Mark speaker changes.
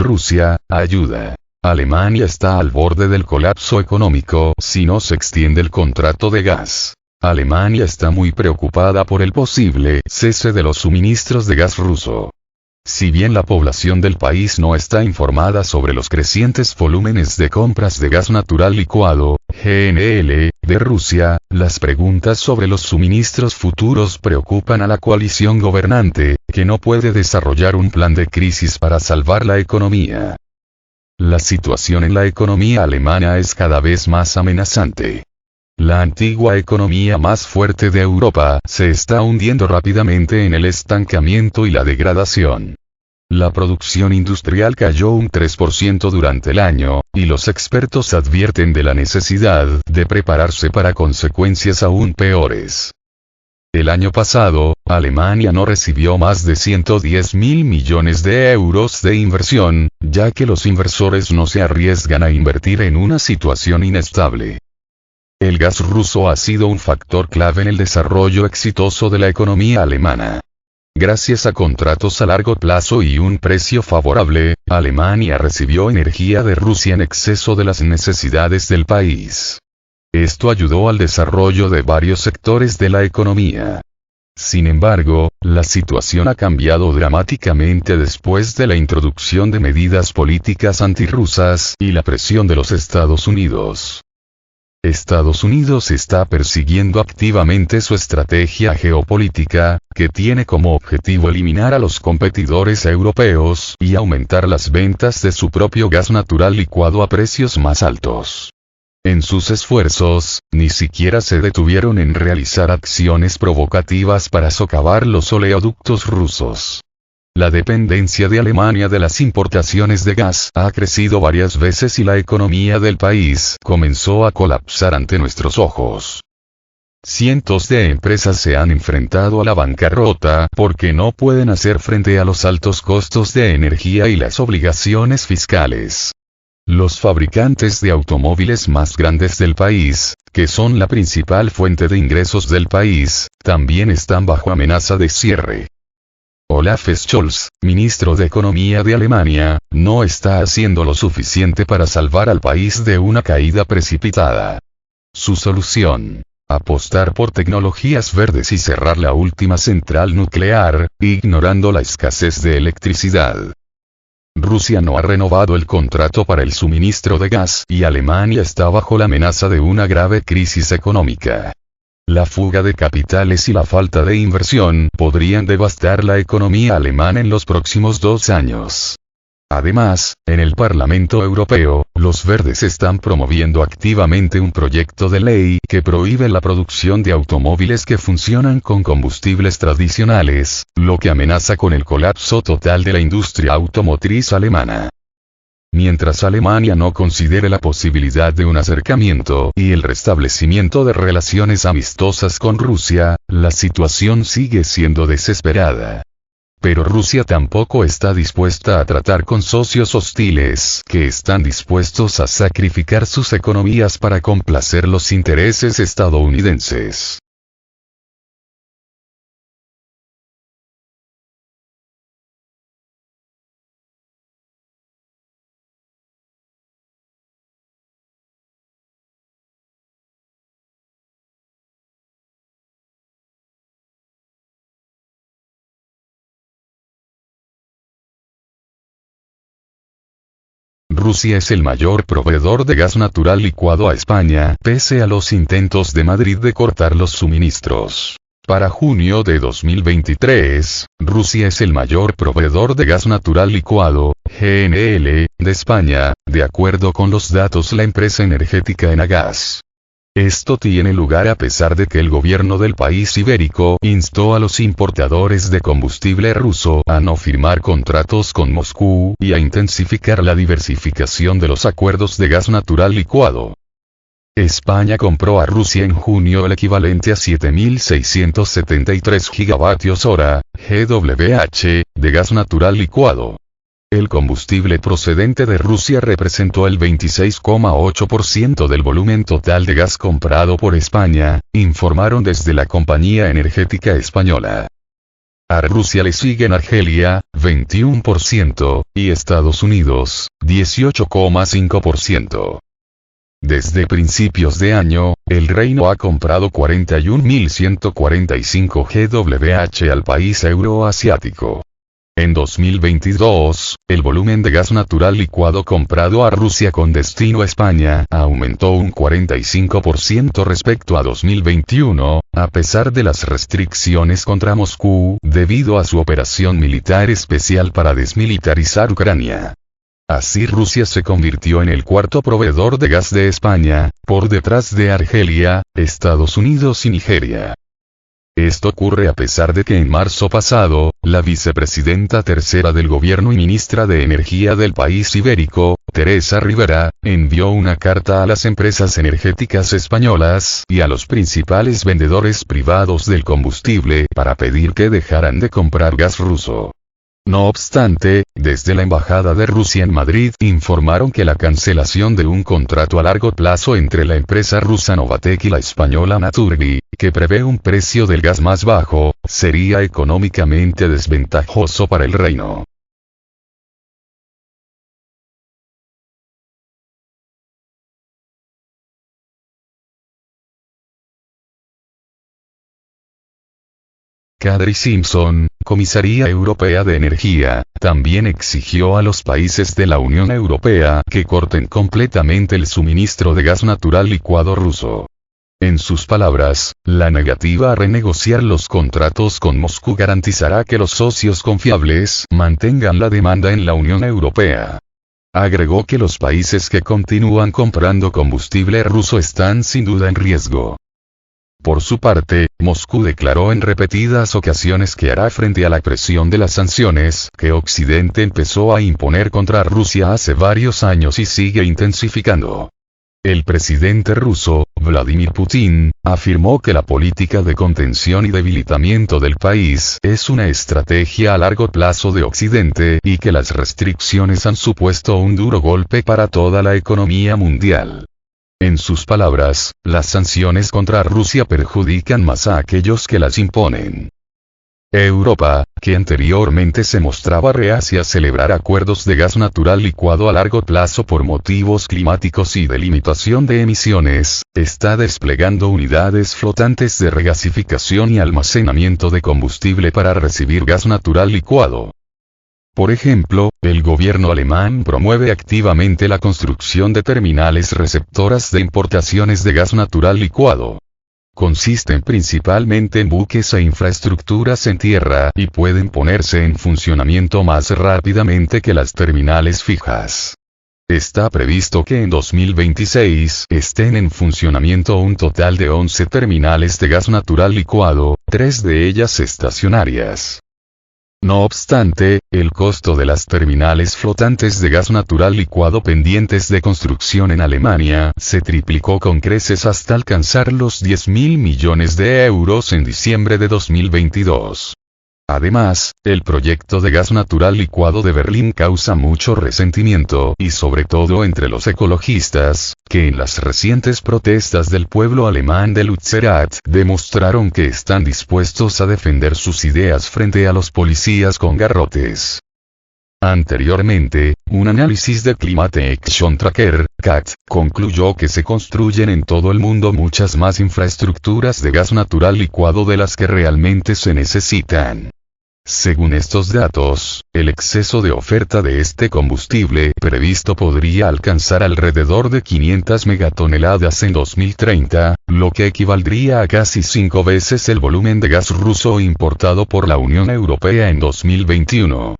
Speaker 1: Rusia, ayuda. Alemania está al borde del colapso económico si no se extiende el contrato de gas. Alemania está muy preocupada por el posible cese de los suministros de gas ruso. Si bien la población del país no está informada sobre los crecientes volúmenes de compras de gas natural licuado, GNL, de Rusia, las preguntas sobre los suministros futuros preocupan a la coalición gobernante, que no puede desarrollar un plan de crisis para salvar la economía. La situación en la economía alemana es cada vez más amenazante. La antigua economía más fuerte de Europa se está hundiendo rápidamente en el estancamiento y la degradación. La producción industrial cayó un 3% durante el año, y los expertos advierten de la necesidad de prepararse para consecuencias aún peores. El año pasado, Alemania no recibió más de 110.000 millones de euros de inversión, ya que los inversores no se arriesgan a invertir en una situación inestable. El gas ruso ha sido un factor clave en el desarrollo exitoso de la economía alemana. Gracias a contratos a largo plazo y un precio favorable, Alemania recibió energía de Rusia en exceso de las necesidades del país. Esto ayudó al desarrollo de varios sectores de la economía. Sin embargo, la situación ha cambiado dramáticamente después de la introducción de medidas políticas antirrusas y la presión de los Estados Unidos. Estados Unidos está persiguiendo activamente su estrategia geopolítica, que tiene como objetivo eliminar a los competidores europeos y aumentar las ventas de su propio gas natural licuado a precios más altos. En sus esfuerzos, ni siquiera se detuvieron en realizar acciones provocativas para socavar los oleoductos rusos. La dependencia de Alemania de las importaciones de gas ha crecido varias veces y la economía del país comenzó a colapsar ante nuestros ojos. Cientos de empresas se han enfrentado a la bancarrota porque no pueden hacer frente a los altos costos de energía y las obligaciones fiscales. Los fabricantes de automóviles más grandes del país, que son la principal fuente de ingresos del país, también están bajo amenaza de cierre. Olaf Scholz, ministro de Economía de Alemania, no está haciendo lo suficiente para salvar al país de una caída precipitada. Su solución: apostar por tecnologías verdes y cerrar la última central nuclear, ignorando la escasez de electricidad. Rusia no ha renovado el contrato para el suministro de gas y Alemania está bajo la amenaza de una grave crisis económica. La fuga de capitales y la falta de inversión podrían devastar la economía alemana en los próximos 2 años. Además, en el Parlamento Europeo, los verdes están promoviendo activamente un proyecto de ley que prohíbe la producción de automóviles que funcionan con combustibles tradicionales, lo que amenaza con el colapso total de la industria automotriz alemana. Mientras Alemania no considere la posibilidad de un acercamiento y el restablecimiento de relaciones amistosas con Rusia, la situación sigue siendo desesperada. Pero Rusia tampoco está dispuesta a tratar con socios hostiles que están dispuestos a sacrificar sus economías para complacer los intereses estadounidenses. Rusia es el mayor proveedor de gas natural licuado a España, pese a los intentos de Madrid de cortar los suministros. Para junio de 2023, Rusia es el mayor proveedor de gas natural licuado, GNL, de España, de acuerdo con los datos de la empresa energética Enagás. Esto tiene lugar a pesar de que el gobierno del país ibérico instó a los importadores de combustible ruso a no firmar contratos con Moscú y a intensificar la diversificación de los acuerdos de gas natural licuado. España compró a Rusia en junio el equivalente a 7.673 gigavatios-hora, GWh, de gas natural licuado. El combustible procedente de Rusia representó el 26,8% del volumen total de gas comprado por España, informaron desde la compañía energética española. A Rusia le siguen Argelia, 21%, y Estados Unidos, 18,5%. Desde principios de año, el Reino ha comprado 41.145 GWh al país euroasiático. En 2022, el volumen de gas natural licuado comprado a Rusia con destino a España aumentó un 45% respecto a 2021, a pesar de las restricciones contra Moscú debido a su operación militar especial para desmilitarizar Ucrania. Así Rusia se convirtió en el cuarto proveedor de gas de España, por detrás de Argelia, Estados Unidos y Nigeria. Esto ocurre a pesar de que en marzo pasado, la vicepresidenta tercera del gobierno y ministra de Energía del país ibérico, Teresa Rivera, envió una carta a las empresas energéticas españolas y a los principales vendedores privados del combustible para pedir que dejaran de comprar gas ruso. No obstante, desde la Embajada de Rusia en Madrid informaron que la cancelación de un contrato a largo plazo entre la empresa rusa Novatek y la española Naturgy, que prevé un precio del gas más bajo, sería económicamente desventajoso para el reino. Kadri Simpson, Comisaría Europea de Energía, también exigió a los países de la Unión Europea que corten completamente el suministro de gas natural licuado ruso. En sus palabras, la negativa a renegociar los contratos con Moscú garantizará que los socios confiables mantengan la demanda en la Unión Europea. Agregó que los países que continúan comprando combustible ruso están sin duda en riesgo. Por su parte, Moscú declaró en repetidas ocasiones que hará frente a la presión de las sanciones que Occidente empezó a imponer contra Rusia hace varios años y sigue intensificando. El presidente ruso, Vladimir Putin, afirmó que la política de contención y debilitamiento del país es una estrategia a largo plazo de Occidente y que las restricciones han supuesto un duro golpe para toda la economía mundial. En sus palabras, las sanciones contra Rusia perjudican más a aquellos que las imponen. Europa, que anteriormente se mostraba reacia a celebrar acuerdos de gas natural licuado a largo plazo por motivos climáticos y de limitación de emisiones, está desplegando unidades flotantes de regasificación y almacenamiento de combustible para recibir gas natural licuado. Por ejemplo, el gobierno alemán promueve activamente la construcción de terminales receptoras de importaciones de gas natural licuado. Consisten principalmente en buques e infraestructuras en tierra y pueden ponerse en funcionamiento más rápidamente que las terminales fijas. Está previsto que en 2026 estén en funcionamiento un total de 11 terminales de gas natural licuado, 3 de ellas estacionarias. No obstante, el costo de las terminales flotantes de gas natural licuado pendientes de construcción en Alemania se triplicó con creces hasta alcanzar los 10.000 millones de euros en diciembre de 2022. Además, el proyecto de gas natural licuado de Berlín causa mucho resentimiento y sobre todo entre los ecologistas, que en las recientes protestas del pueblo alemán de Lützerath demostraron que están dispuestos a defender sus ideas frente a los policías con garrotes. Anteriormente, un análisis de Climate Action Tracker, CAT, concluyó que se construyen en todo el mundo muchas más infraestructuras de gas natural licuado de las que realmente se necesitan. Según estos datos, el exceso de oferta de este combustible previsto podría alcanzar alrededor de 500 megatoneladas en 2030, lo que equivaldría a casi 5 veces el volumen de gas ruso importado por la Unión Europea en 2021.